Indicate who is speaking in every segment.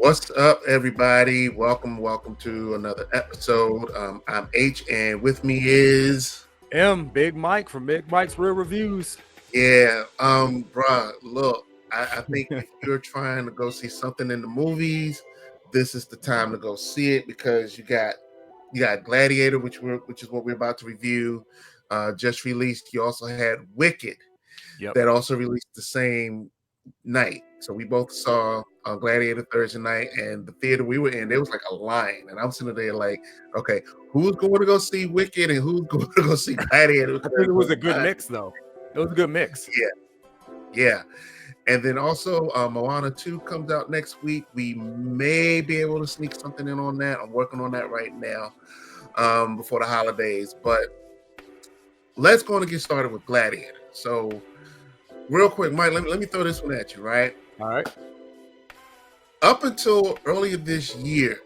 Speaker 1: What's up, everybody? Welcome to another episode. I'm H, and with me is
Speaker 2: Big Mike from Big Mike's Real Reviews.
Speaker 1: bruh. Look, I think if you're trying to go see something in the movies, this is the time to go see it because you got Gladiator, which is what we're about to review, just released. You also had Wicked,
Speaker 2: Yep.
Speaker 1: that also released the same night. So we both saw Gladiator Thursday night, and the theater we were in, there was like a line, and I'm sitting there like, okay, who's going to go see Wicked and who's going to go see Gladiator?
Speaker 2: I think it was a good mix, though. It was a good mix.
Speaker 1: Yeah. And then also Moana 2 comes out next week. We may be able to sneak something in on that. I'm working on that right now before the holidays. But let's go and get started with Gladiator. So real quick, Mike, let me throw this one at you, right?
Speaker 2: All right.
Speaker 1: Up until earlier this year,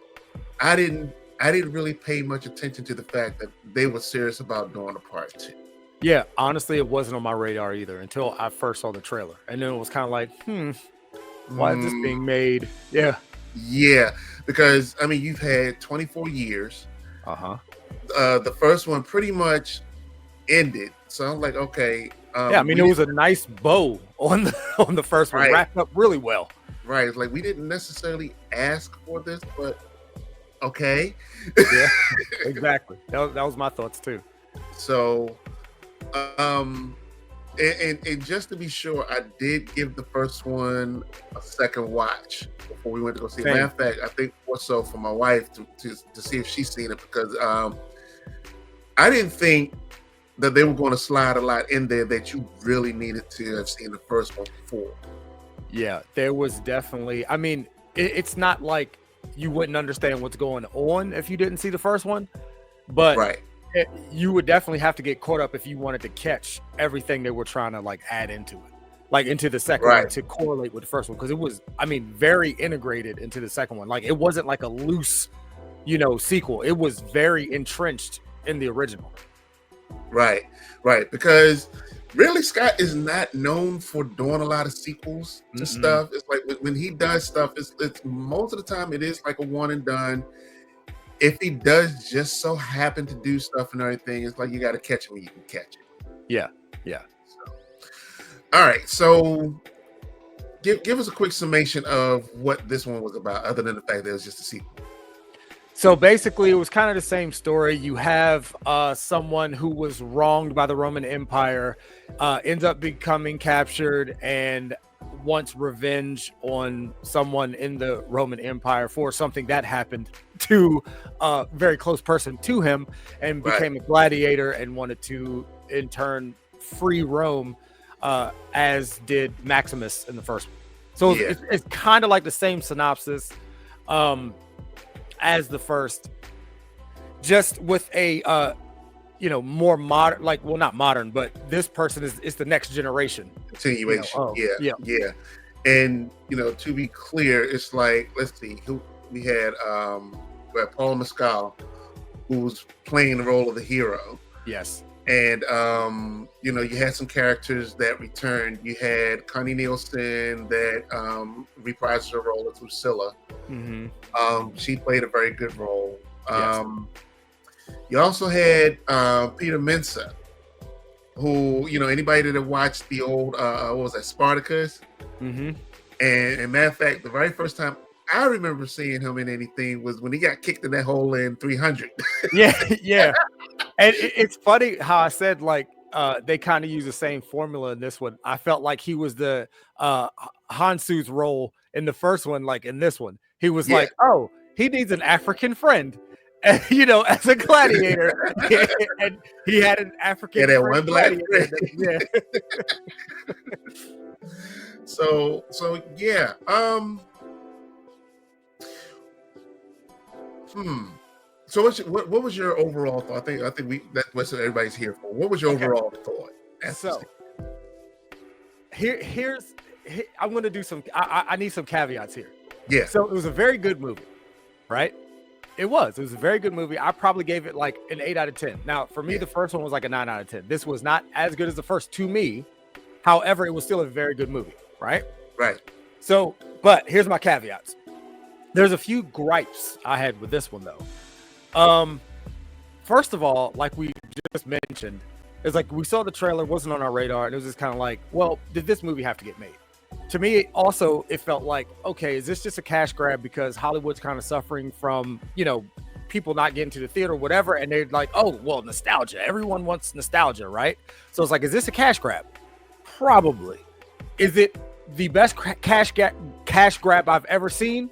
Speaker 1: I didn't really pay much attention to the fact that they were serious about doing a part 2.
Speaker 2: Yeah, honestly, it wasn't on my radar either until I first saw the trailer. And then it was kind of like, why is this being made? Yeah.
Speaker 1: Yeah, because, I mean, you've had 24 years.
Speaker 2: Uh-huh.
Speaker 1: The first one pretty much ended. So I'm like, okay.
Speaker 2: Yeah, I mean, it was a nice bow on the first one,
Speaker 1: right.
Speaker 2: Wrapped up really well.
Speaker 1: Right. It's like we didn't necessarily ask for this, but okay.
Speaker 2: Yeah, exactly. That was my thoughts too.
Speaker 1: So, and just to be sure, I did give the first one a second watch before we went to go see it. Matter of fact, I think more so for my wife to see if she's seen it, because I didn't think that they were going to slide a lot in there that you really needed to have seen the first one before.
Speaker 2: Yeah, there was definitely, I mean, it's not like you wouldn't understand what's going on if you didn't see the first one, but
Speaker 1: right.
Speaker 2: You would definitely have to get caught up if you wanted to catch everything they were trying to like add into it, like into the second one to correlate with the first one. Because it was, I mean, very integrated into the second one. Like it wasn't like a loose, sequel. It was very entrenched in the original.
Speaker 1: Right. Because Ridley Scott is not known for doing a lot of sequels to stuff. It's like when he does stuff, it's most of the time it is like a one and done. If he does just so happen to do stuff and everything, it's like you got to catch him when you can catch it.
Speaker 2: Yeah.
Speaker 1: So, all right. So give us a quick summation of what this one was about, other than the fact that it was just a sequel.
Speaker 2: So basically, it was kind of the same story. You have someone who was wronged by the Roman Empire, ends up becoming captured and wants revenge on someone in the Roman Empire for something that happened to a very close person to him, and became a gladiator and wanted to, in turn, free Rome, as did Maximus in the first one. So it's kind of like the same synopsis as the first, just with a more modern, like, well, not modern, but this person is the next generation
Speaker 1: Continuation. Yeah. And to be clear, it's like, let's see, who we had Paul Mescal, who was playing the role of the hero.
Speaker 2: Yes.
Speaker 1: And you had some characters that returned. You had Connie Nielsen that reprised her role as Lucilla. She played a very good role. You also had Peter Mensa, who, anybody that watched the old what was that, Spartacus? And matter of fact, the very first time I remember seeing him in anything was when he got kicked in that hole in 300.
Speaker 2: Yeah. And it's funny how I said, like, they kind of use the same formula in this one. I felt like he was the Hansu's role in the first one. Like in this one, he was like, oh, he needs an African friend, as a gladiator. And he had an African
Speaker 1: that one black friend.
Speaker 2: Yeah.
Speaker 1: So yeah. So what was your overall thought? I think that's what everybody's here for. What was your overall thought?
Speaker 2: So here's I'm going to do some. I need some caveats here.
Speaker 1: Yeah.
Speaker 2: So it was a very good movie, right? It was a very good movie. I probably gave it like an 8 out of 10. Now, for me, the first one was like a 9 out of 10. This was not as good as the first to me. However, it was still a very good movie, right?
Speaker 1: Right.
Speaker 2: So, but here's my caveats. There's a few gripes I had with this one though. First of all, like we just mentioned, it's like we saw the trailer, wasn't on our radar, and it was just kind of like, well, did this movie have to get made? To me, also, it felt like, okay, is this just a cash grab because Hollywood's kind of suffering from, people not getting to the theater or whatever, and they're like, oh, well, nostalgia. Everyone wants nostalgia, right? So it's like, is this a cash grab? Probably. Is it the best cash grab I've ever seen?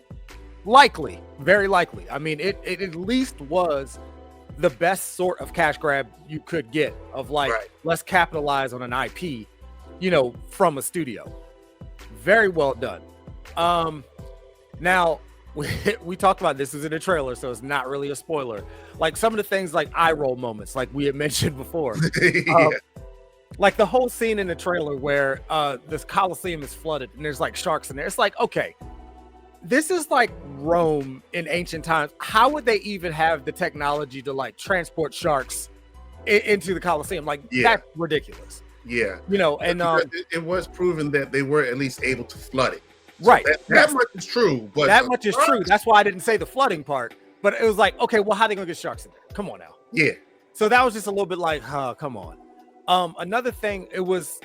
Speaker 2: Likely, very likely. I mean, it at least was the best sort of cash grab you could get of like, let's capitalize on an IP, from a studio. Very well done. Now we talked about this is in a trailer, so it's not really a spoiler. Like some of the things like eye roll moments, like we had mentioned before. Like the whole scene in the trailer where this Colosseum is flooded and there's like sharks in there. It's like, okay, this is like Rome in ancient times. How would they even have the technology to like transport sharks into the Colosseum? Like that's ridiculous.
Speaker 1: Yeah.
Speaker 2: And
Speaker 1: it was proven that they were at least able to flood it. So
Speaker 2: right.
Speaker 1: That much is true. But
Speaker 2: that much is true. That's why I didn't say the flooding part. But it was like, okay, well, how are they gonna get sharks in there? Come on now.
Speaker 1: Yeah.
Speaker 2: So that was just a little bit like, come on. Another thing, it was,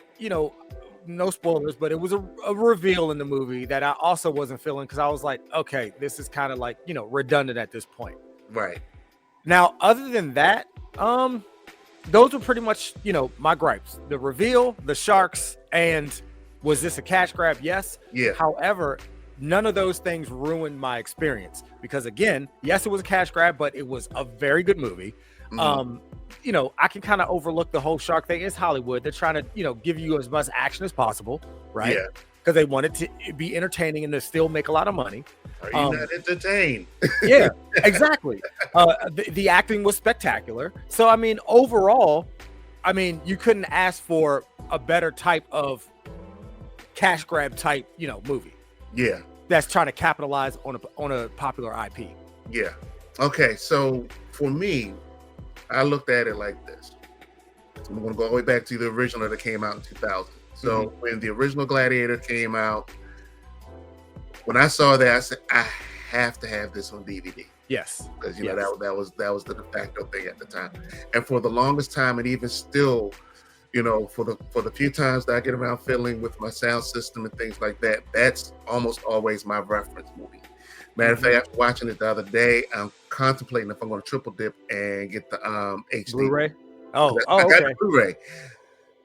Speaker 2: no spoilers, but it was a reveal in the movie that I also wasn't feeling because I was like, okay, this is kind of like, redundant at this point.
Speaker 1: Right.
Speaker 2: Now, other than that, those were pretty much, my gripes. The reveal, the sharks, and was this a cash grab? Yes.
Speaker 1: Yeah.
Speaker 2: However, none of those things ruined my experience because again, yes, it was a cash grab, but it was a very good movie. Mm-hmm. I can kind of overlook the whole shark thing. It's Hollywood. They're trying to, give you as much action as possible, right? Yeah. Because they want it to be entertaining and to still make a lot of money.
Speaker 1: Are you not entertained?
Speaker 2: Yeah, exactly. The acting was spectacular. So, I mean, overall, you couldn't ask for a better type of cash grab type, movie. Yeah. That's trying to capitalize on a popular IP.
Speaker 1: Yeah. Okay. So for me, I looked at it like this. I'm going to go all the way back to the original that came out in 2000. So when the original Gladiator came out, when I saw that, I said, I have to have this on DVD.
Speaker 2: Yes.
Speaker 1: Because, that was the de facto thing at the time. And for the longest time, and even still, for the few times that I get around fiddling with my sound system and things like that, that's almost always my reference movie. Matter of fact, after watching it the other day, I'm contemplating if I'm going to triple dip and get the HD
Speaker 2: Blu-ray.
Speaker 1: I got the Blu-ray,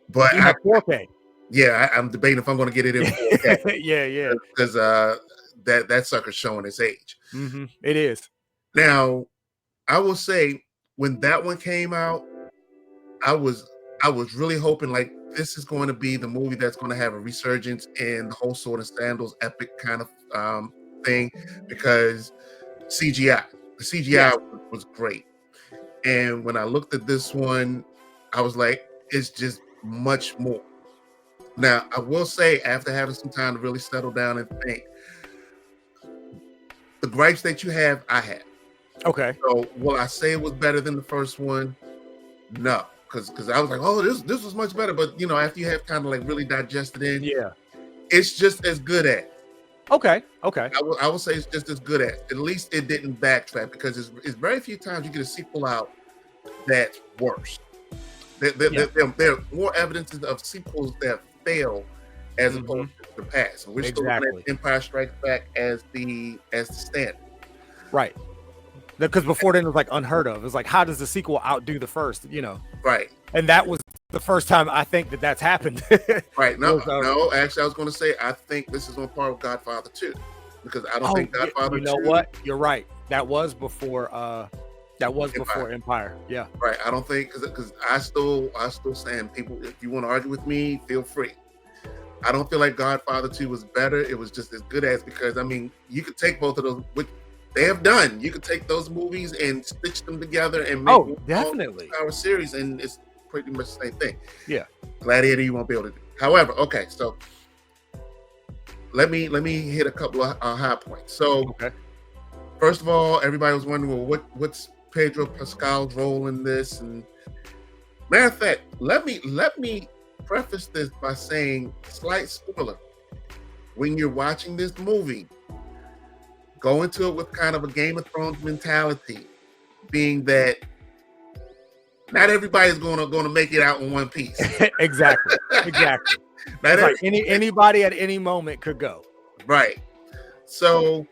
Speaker 1: but
Speaker 2: you have 4K.
Speaker 1: Yeah, I'm debating if I'm going to get it in 4K.
Speaker 2: yeah,
Speaker 1: because that sucker's showing its age.
Speaker 2: Mm-hmm. It is.
Speaker 1: Now, I will say when that one came out, I was really hoping like this is going to be the movie that's going to have a resurgence in the whole Sword and Sandals epic kind of thing, because the CGI was great. And when I looked at this one, I was like, it's just much more. Now, I will say, after having some time to really settle down and think, the gripes that you have, I had.
Speaker 2: Okay.
Speaker 1: So, will I say it was better than the first one? No, because I was like, oh, this was much better. But after you have kind of like really digested in, it's just as good as.
Speaker 2: Okay.
Speaker 1: I will say it's just as good as. At least it didn't backtrack, because it's very few times you get a sequel out that's worse. There are more evidences of sequels that fail as opposed to the past. We're still looking at Empire Strikes Back as the standard.
Speaker 2: Right. Because before then it was like unheard of. It was like, how does the sequel outdo the first?
Speaker 1: Right.
Speaker 2: And that was the first time I think that's happened.
Speaker 1: Right. No, actually, I was going to say, I think this is on par with Godfather 2, because I don't think Godfather 2.
Speaker 2: What? You're right. That was before Empire. Yeah.
Speaker 1: Right. I don't think, because I still stand. People, if you want to argue with me, feel free. I don't feel like Godfather 2 was better. It was just as good as, because you could take both of those, which they have done. You could take those movies and stitch them together and make
Speaker 2: definitely
Speaker 1: our series, and it's pretty much the same thing.
Speaker 2: Yeah.
Speaker 1: Gladiator, you won't be able to do. However, okay, so let me hit a couple of high points. So, first of all, everybody was wondering, well, what's Pedro Pascal's role in this? And matter of fact, let me preface this by saying, slight spoiler: when you're watching this movie, go into it with kind of a Game of Thrones mentality, being that not everybody's gonna make it out in one piece.
Speaker 2: Exactly. Like anybody at any moment could go.
Speaker 1: Right. So,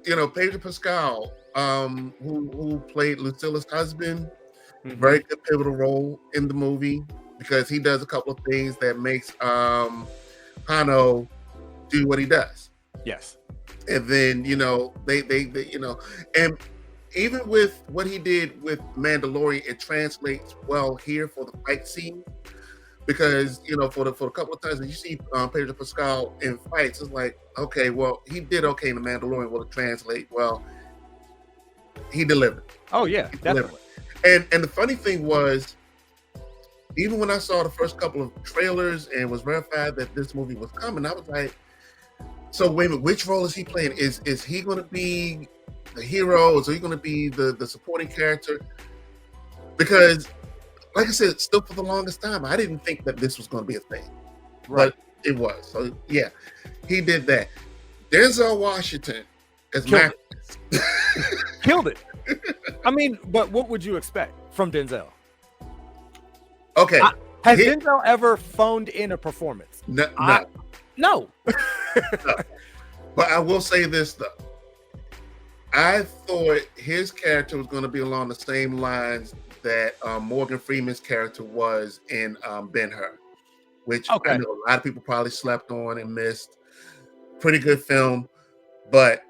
Speaker 1: Pedro Pascal, who played Lucilla's husband, very good pivotal role in the movie because he does a couple of things that makes Hano do what he does.
Speaker 2: Yes.
Speaker 1: And then, they and even with what he did with Mandalorian, it translates well here for the fight scene. Because for a couple of times that you see Pedro Pascal in fights, it's like, okay, well, he did okay in the Mandalorian. Will it translate? Well, he delivered.
Speaker 2: Oh yeah, definitely.
Speaker 1: And the funny thing was, even when I saw the first couple of trailers and was verified that this movie was coming, I was like, so wait a minute, which role is he playing? Is he going to be the hero? Is he going to be the supporting character? Because, like I said, still for the longest time, I didn't think that this was going to be a thing, right? But it was. So yeah, he did that. Denzel Washington as Macrinus
Speaker 2: killed it. I mean, but what would you expect from Denzel?
Speaker 1: Okay,
Speaker 2: has Denzel ever phoned in a performance?
Speaker 1: No.
Speaker 2: No.
Speaker 1: But I will say this though. I thought his character was going to be along the same lines that Morgan Freeman's character was in Ben-Hur, which I know a lot of people probably slept on and missed. Pretty good film, but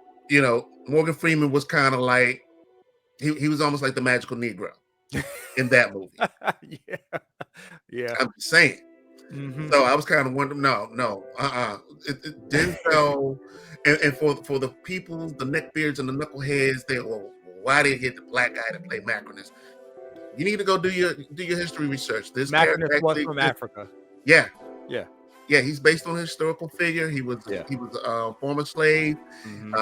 Speaker 1: Morgan Freeman was kind of like he was almost like the magical Negro in that movie. Yeah. I'm just saying. So I was kind of wondering, Denzel, and for the people, the neckbeards and the knuckleheads, why did he get the black guy to play Macrinus? You need to go do your history research. This
Speaker 2: Macrinus was from Africa.
Speaker 1: Yeah. He's based on a historical figure. He was a former slave.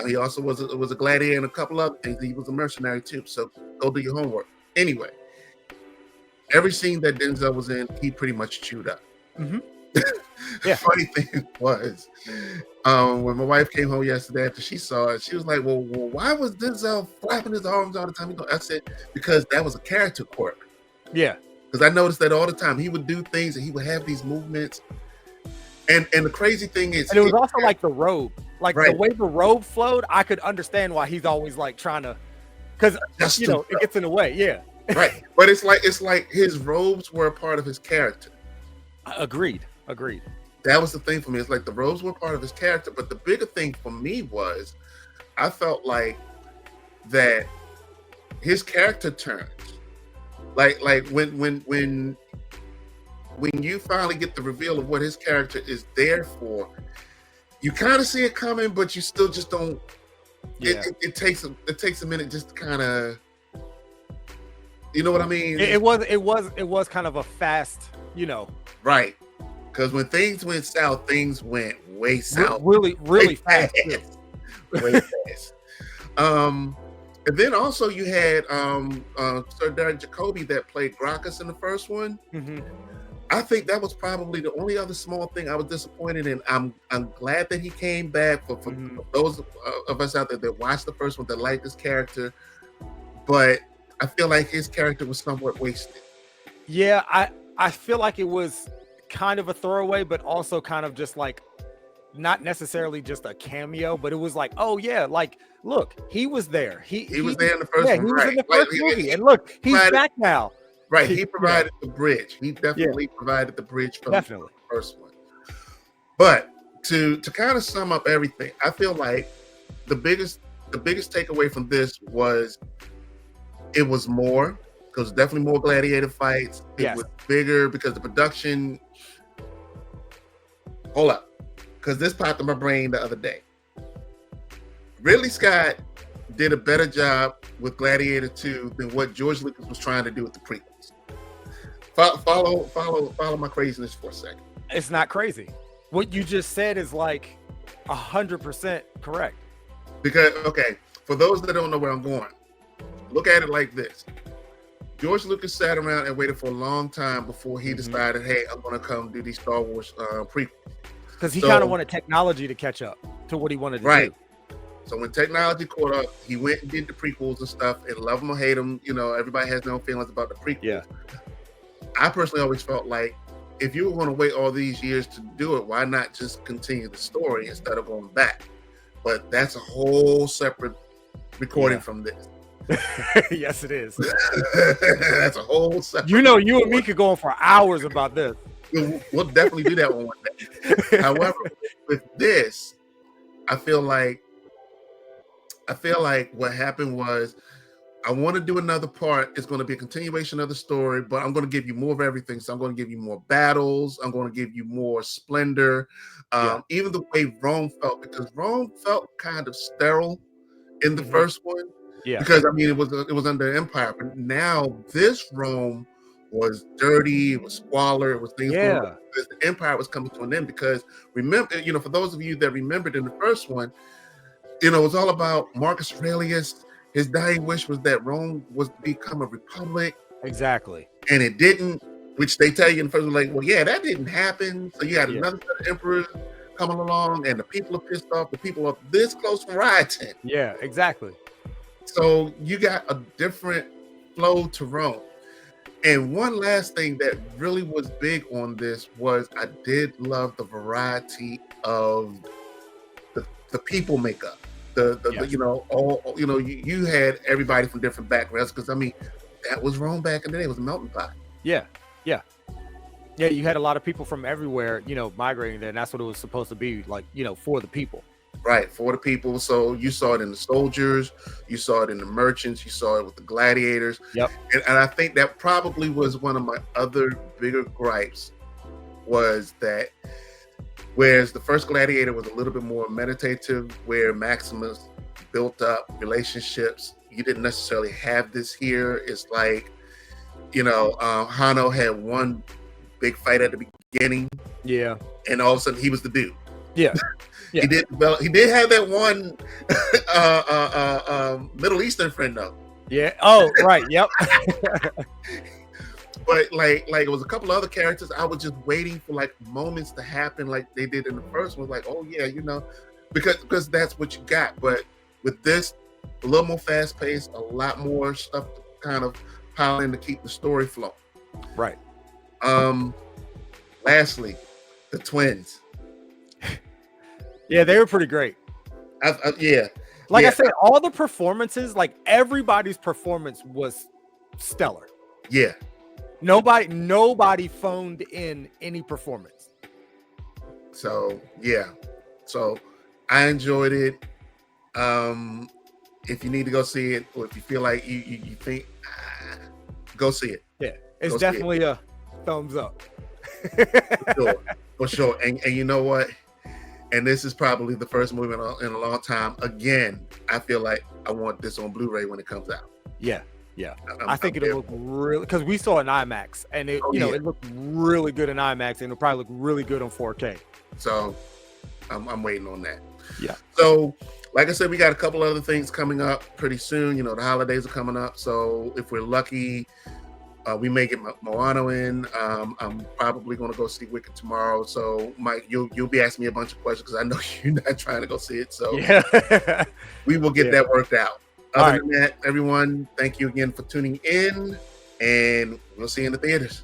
Speaker 1: He also was a gladiator and a couple other things. He was a mercenary too. So go do your homework. Anyway, every scene that Denzel was in, he pretty much chewed up. The funny thing was, when my wife came home yesterday after she saw it, she was like, well, why was Denzel flapping his arms all the time? I said, because that was a character quirk.
Speaker 2: Yeah.
Speaker 1: Because I noticed that all the time. He would do things and he would have these movements. And the crazy thing is,
Speaker 2: and it was also like the robe, the way the robe flowed. I could understand why he's always like trying to, because it gets in the way. Yeah,
Speaker 1: right. But it's like his robes were a part of his character.
Speaker 2: Agreed.
Speaker 1: That was the thing for me. It's like the robes were part of his character, but the bigger thing for me was, I felt like that his character turns, like when you finally get the reveal of what his character is there for, you kind of see it coming, but you still just don't. Yeah. It takes a minute just to kind of, you know what I mean?
Speaker 2: It was kind of a fast,
Speaker 1: right? Because when things went south, things went way south,
Speaker 2: really fast.
Speaker 1: Way fast. And then also you had Sir Derek Jacobi that played Gracchus in the first one. I think that was probably the only other small thing I was disappointed in. I'm glad that he came back for those of us out there that watched the first one that liked his character, but I feel like his character was somewhat wasted.
Speaker 2: Yeah, I feel like it was kind of a throwaway, but also kind of just like not necessarily just a cameo, but it was like, oh yeah, like look, he was there. He was there in the first one. He was in the first movie, and look, he's back now.
Speaker 1: Right, he provided the bridge. He definitely provided the bridge from the first one. But to kind of sum up everything, I feel like the biggest takeaway from this was it was more, because definitely more gladiator fights. It was bigger because the production. Hold up, because this popped in my brain the other day. Ridley Scott did a better job with Gladiator II than what George Lucas was trying to do with the prequels. Follow my craziness for a second.
Speaker 2: It's not crazy. What you just said is like 100% correct.
Speaker 1: Because, for those that don't know where I'm going, look at it like this. George Lucas sat around and waited for a long time before he decided, hey, I'm going to come do these Star Wars prequels.
Speaker 2: Because he kind of wanted technology to catch up to what he wanted to do.
Speaker 1: So when technology caught up, he went and did the prequels and stuff, and love them or hate them, everybody has their own feelings about the prequels.
Speaker 2: Yeah.
Speaker 1: I personally always felt like if you were going to wait all these years to do it, why not just continue the story instead of going back? But that's a whole separate recording from this.
Speaker 2: Yes, it is.
Speaker 1: That's a whole separate.
Speaker 2: You and me could go on for hours about this.
Speaker 1: We'll definitely do that one day. However, with this, I feel like what happened was I want to do another part. It's going to be a continuation of the story, but I'm going to give you more of everything. So I'm going to give you more battles. I'm going to give you more splendor. Even the way Rome felt, because Rome felt kind of sterile in the first one.
Speaker 2: Yeah.
Speaker 1: Because it was under Empire, but now this Rome was dirty, it was squalor, it was things going on because the Empire was coming to an end. Because remember, for those of you that remembered in the first one, it was all about Marcus Aurelius. His dying wish was that Rome was to become a republic.
Speaker 2: Exactly.
Speaker 1: And it didn't, which they tell you in the first one, like, well, yeah, that didn't happen. So you had another set of emperors coming along, and the people are pissed off. The people are this close from rioting.
Speaker 2: Yeah, exactly.
Speaker 1: So you got a different flow to Rome. And one last thing that really was big on this was I did love the variety of the people makeup. You had everybody from different backgrounds because that was Rome back in the day. It was a melting pot. Yeah.
Speaker 2: You had a lot of people from everywhere, migrating there, and that's what it was supposed to be like, for the people.
Speaker 1: Right, for the people. So you saw it in the soldiers, you saw it in the merchants, you saw it with the gladiators.
Speaker 2: Yep.
Speaker 1: And I think that probably was one of my other bigger gripes was that whereas the first Gladiator was a little bit more meditative, where Maximus built up relationships, you didn't necessarily have this here. It's like, Hanno had one big fight at the beginning.
Speaker 2: Yeah.
Speaker 1: And all of a sudden he was the dude.
Speaker 2: Yeah.
Speaker 1: He did have that one Middle Eastern friend though.
Speaker 2: Yeah. Oh, right. Yep.
Speaker 1: But like it was a couple other characters. I was just waiting for like moments to happen, like they did in the first one. Like, oh yeah, because that's what you got. But with this, a little more fast paced, a lot more stuff to kind of pile in to keep the story flowing.
Speaker 2: Right.
Speaker 1: Lastly, the twins.
Speaker 2: Yeah, they were pretty great.
Speaker 1: I
Speaker 2: said, all the performances, like everybody's performance was stellar.
Speaker 1: Yeah.
Speaker 2: Nobody phoned in any performance.
Speaker 1: So I enjoyed it. If you need to go see it, or if you feel like you think, go see it.
Speaker 2: Yeah, it's definitely a thumbs up.
Speaker 1: For sure. And you know what? And this is probably the first movie in a long time. Again, I feel like I want this on Blu-ray when it comes out.
Speaker 2: Yeah. I think it'll look really, because we saw it in IMAX, and it looked really good in IMAX, and it'll probably look really good on 4K.
Speaker 1: So I'm waiting on that.
Speaker 2: Yeah.
Speaker 1: So like I said, we got a couple other things coming up pretty soon. The holidays are coming up. So if we're lucky, we may get Moana in. I'm probably going to go see Wicked tomorrow. So Mike, you'll be asking me a bunch of questions because I know you're not trying to go see it. So we will get that worked out. Other than that, everyone, thank you again for tuning in, and we'll see you in the theaters.